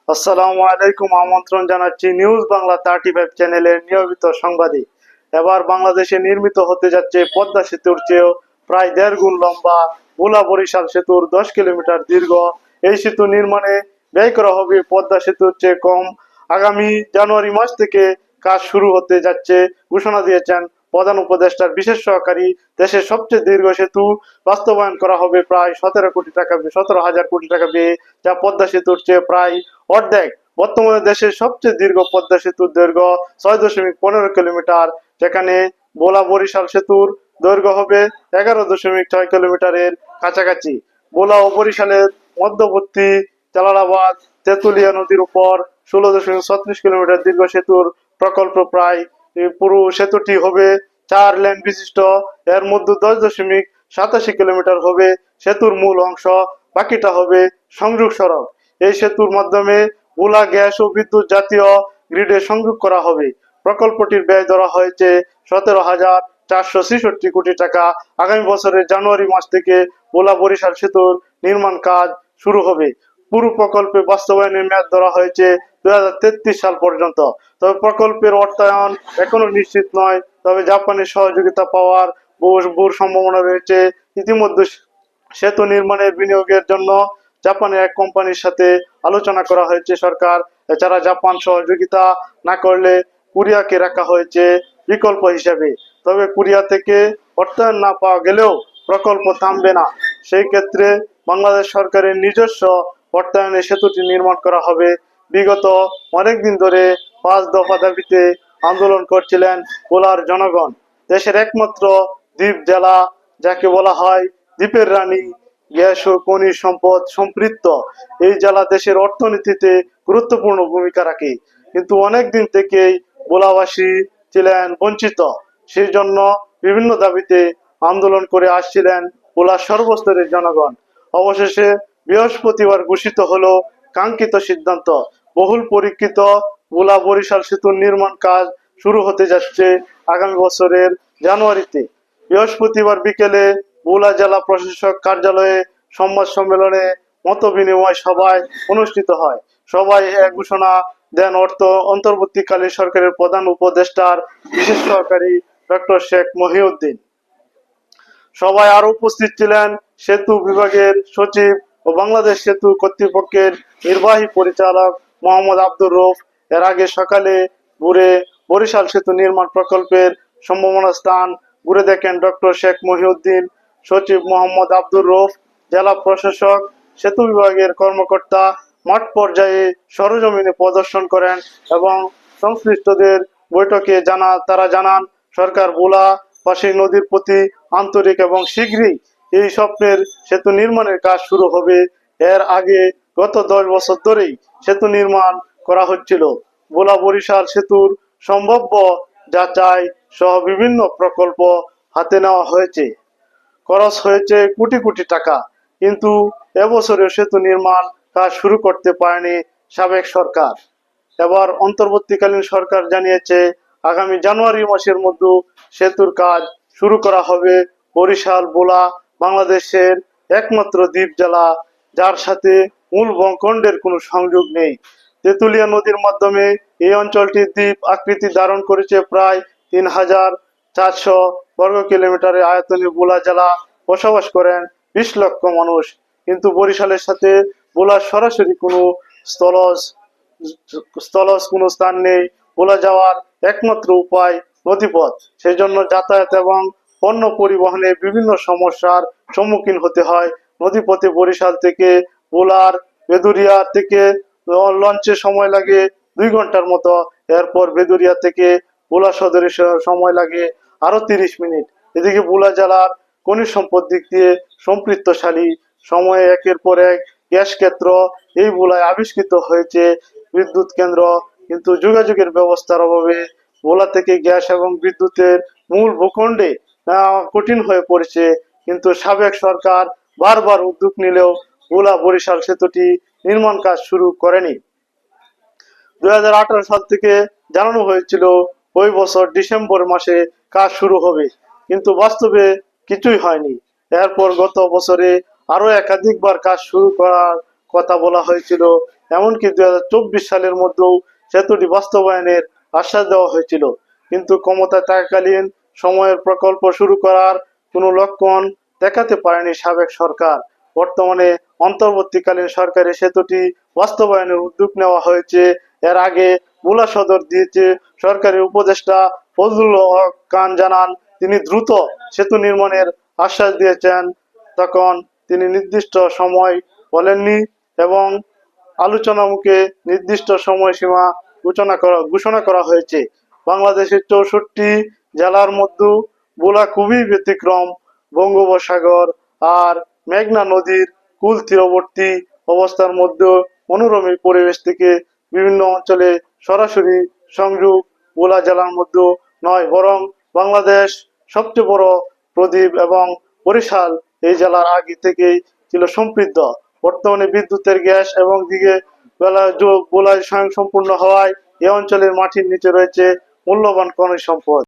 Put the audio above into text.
আসসালামু আলাইকুম। আমন্ত্রণ জানাচ্ছি নিউজ বাংলা 35 চ্যানেলের নিয়মিত সংবাদে। এবার বাংলাদেশে নির্মিত হতে যাচ্ছে পদ্মা সেতুর চেয়েও প্রায় 1.5 গুণ লম্বা ভোলা বরিশাল সেতুর 10 কিলোমিটার দীর্ঘ এই সেতু নির্মাণে ব্যয় করা হবে পদ্মা সেতুর চেয়ে কম। আগামী জানুয়ারি মাস থেকে কাজ শুরু হতে যাচ্ছে ঘোষণা দিয়েছেন প্রধান উপদেষ্টার বিশেষ সহকারী। দেশের সবচেয়ে দীর্ঘ সেতু বাস্তবায়ন করা হবে প্রায় 17,000 কোটি টাকা ব্যয়ে, যা পদ্মা সেতুর চেয়ে প্রায় অর্ধেক। বর্তমানে দেশের সবচেয়ে দীর্ঘ পদ্মা সেতুর দৈর্ঘ্য 6.15 কিলোমিটার, যেখানে ভোলা বরিশাল সেতুর দৈর্ঘ্য হবে 11.6 কিলোমিটারের কাছাকাছি। ভোলা ও বরিশালের মধ্যবর্তী জালালাবাদ তেঁতুলিয়া নদীর উপর 16.36 কিলোমিটার দীর্ঘ সেতুর প্রকল্প প্রায়। পুরো সেতুটি হবে 4 লেন বিশিষ্ট। এর মধ্যে 10.87 কিলোমিটার হবে সেতুর মূল অংশ, বাকিটা হবে সংযোগ সড়ক। এই সেতুর মাধ্যমে ভোলা গ্যাস ও বিদ্যুৎ জাতীয় গ্রিডে সংযোগ করা হবে। প্রকল্পটির ব্যয় ধরা হয়েছে 17,466 কোটি টাকা। আগামী বছরের জানুয়ারি মাস থেকে ভোলা বরিশাল সেতুর নির্মাণ কাজ শুরু হবে। পুরো প্রকল্পে বাস্তবায়নের মেয়াদ ধরা হয়েছে 2033 সাল পর্যন্ত। তবে প্রকল্পের অর্থায়ন এখনো নিশ্চিত নয়, তবে জাপানের সহযোগিতা পাওয়ার বহু সম্ভাবনা রয়েছে। ইতিমধ্যে সেতু নির্মাণের বিনিয়োগের জন্য জাপানের এক কোম্পানির সাথে আলোচনা করা হয়েছে সরকার। এছাড়া জাপান সহযোগিতা না করলে কোরিয়াকে রাখা হয়েছে বিকল্প হিসেবে। তবে কোরিয়া থেকে অর্থায়ন না পাওয়া গেলেও প্রকল্প থামবে না। সেই ক্ষেত্রে বাংলাদেশ সরকারের নিজস্ব অর্থায়নে সেতুটি নির্মাণ করা হবে। বিগত অনেকদিন ধরে 5 দফা দাবিতে আন্দোলন করছিলেন ভোলার জনগণ। দেশের একমাত্র দ্বীপ জেলা, যাকে বলা হয় দ্বীপের রানী, গ্যাস ও খনিজ সম্পদ সম্পৃক্ত এই জেলা দেশের অর্থনীতিতে গুরুত্বপূর্ণ ভূমিকা রাখে, কিন্তু অনেক দিন থেকেই ভোলাবাসী ছিলেন বঞ্চিত। সেই জন্য বিভিন্ন দাবিতে আন্দোলন করে আসছিলেন ভোলার সর্বস্তরের জনগণ। অবশেষে বৃহস্পতিবার ঘোষিত হলো কাঙ্ক্ষিত সিদ্ধান্ত। বহুল পরীক্ষিত ভোলা বরিশাল সেতুর নির্মাণ কাজ শুরু হতে যাচ্ছে আগামী বছরের জানুয়ারিতে। বৃহস্পতিবার বিকেলে ভোলা জেলা প্রশাসক কার্যালয়ে সংবাদ সম্মেলনে মত বিনিময় সভায় অনুষ্ঠিত হয়। সবাই এক ঘোষণা দেন অন্তর্বর্তীকালীন সরকারের প্রধান উপদেষ্টার বিশেষ সহকারী ডক্টর শেখ মহিউদ্দিন। সভায় আরো উপস্থিত ছিলেন সেতু বিভাগের সচিব ও বাংলাদেশ সেতু কর্তৃপক্ষের নির্বাহী পরিচালক মোহাম্মদ আব্দুর রউফ। এর আগে সকালে ঘুরে বরিশাল সেতু নির্মাণ প্রকল্পের সম্ভাবনা স্থান ঘুরে দেখেন ডক্টর শেখ মহিউদ্দিন, সচিব মোহাম্মদ আব্দুর রউফ, জেলা প্রশাসক, সেতু বিভাগের কর্মকর্তা মাঠ পর্যায়ে সরজমিনে প্রদর্শন করেন এবং সংশ্লিষ্টদের বৈঠকে তারা জানান সরকার ভোলা পাশে নদীর প্রতি আন্তরিক এবং শীঘ্রই এই স্বপ্নের সেতু নির্মাণের কাজ শুরু হবে। এর আগে গত 10 বছর ধরেই সেতু নির্মাণ করা হচ্ছিল। ভোলা বরিশাল সেতুর সম্ভাব্য যাচাই সহ বিভিন্ন প্রকল্প হাতে নেওয়া হয়েছে। খরচ হয়েছে কোটি কোটি টাকা, কিন্তু এবছরে সেতু নির্মাণ কাজ শুরু করতে পারেনি সাবেক সরকার। এবার অন্তর্বর্তীকালীন সরকার জানিয়েছে আগামী জানুয়ারি মাসের মধ্যে সেতুর কাজ শুরু করা হবে। বরিশাল ভোলা বাংলাদেশের একমাত্র দ্বীপ জেলা, যার সাথে মূল ভূখণ্ডের কোনো সংযোগ নেই। তেঁতুলিয়া নদীর মাধ্যমে এই অঞ্চলটি দ্বীপ আকৃতি ধারণ করেছে। প্রায় 3,400 বর্গ কিলোমিটারের আয়তনে ভোলা জেলা বসবাস করেন 20 লক্ষ মানুষ, কিন্তু বরিশালের সাথে ভোলার সরাসরি কোনো স্থলজ স্থলজ কোনো স্থান নেই। ভোলা যাওয়ার একমাত্র উপায় নদীপথ। সেই জন্য যাতায়াত এবং পণ্য পরিবহনে বিভিন্ন সমস্যার সম্মুখীন হতে হয়। নদীপথে বরিশাল থেকে ভোলার বেদুরিয়া থেকে লঞ্চে সময় লাগে 2 ঘন্টার মতো। এরপর বেদুরিয়া থেকে ভোলা সদরে সময় লাগে আরো 30 মিনিট। এদিকে ভোলা জেলার খনিজ সম্পদ দিক দিয়ে সম্পৃক্তশালী। সময়ে একের পর এক গ্যাস ক্ষেত্র এই ভোলায় আবিষ্কৃত হয়েছে, বিদ্যুৎ কেন্দ্র, কিন্তু যোগাযোগের ব্যবস্থার অভাবে ভোলা থেকে গ্যাস এবং বিদ্যুতের মূল ভূখণ্ডে কঠিন হয়ে পড়েছে। কিন্তু সাবেক সরকার বারবার উদ্যোগ নিলেও ভোলা বরিশাল সেতুটি নির্মাণ কাজ শুরু করেনি। 2018 সাল থেকে জানানো হয়েছিল ওই বছর ডিসেম্বর মাসে কাজ শুরু হবে, কিন্তু বাস্তবে কিছুই হয়নি। এরপর গত বছরে আরো একাধিকবার কাজ শুরু করার কথা বলা হয়েছিল, এমনকি 2024 সালের মধ্যেও সেতুটি বাস্তবায়নের আশ্বাস দেওয়া হয়েছিল, কিন্তু ক্ষমতায় থাকাকালীন সময়ের প্রকল্প শুরু করার কোনো লক্ষণ দেখাতে পারেনি সাবেক সরকার। বর্তমানে অন্তর্বর্তীকালীন সরকারের সেতুটি বাস্তবায়নের উদ্যোগ নেওয়া হয়েছে। এর আগে ভোলা সদর দিয়েছে সরকারি উপদেষ্টা ফজলুল হক খান জানান তিনি দ্রুত সেতু নির্মাণের আশ্বাস দিয়েছেন। তখন তিনি নির্দিষ্ট সময় বলেননি এবং আলোচনামুখে নির্দিষ্ট সময়সীমা ঘোষণা করা হয়েছে। বাংলাদেশের 64 জেলার মধ্যে ভোলা খুবই ব্যতিক্রম। বঙ্গোপসাগর আর মেঘনা নদীর কুল তীরবর্তী অবস্থার মধ্যে মনোরম এই পরিবেশ থেকে বিভিন্ন অঞ্চলে সরাসরি সংযোগ ভোলা জেলার মধ্যে নয়, বরং বাংলাদেশ সবচেয়ে বড় প্রদ্বীপ এবং বরিশাল এই জেলার আগে থেকেই ছিল সমৃদ্ধ। বর্তমানে বিদ্যুতের গ্যাস এবং দিকে বেলায় স্বয়ংসম্পূর্ণ হওয়ায় এ অঞ্চলের মাটির নিচে রয়েছে মূল্যবান খনিজ সম্পদ।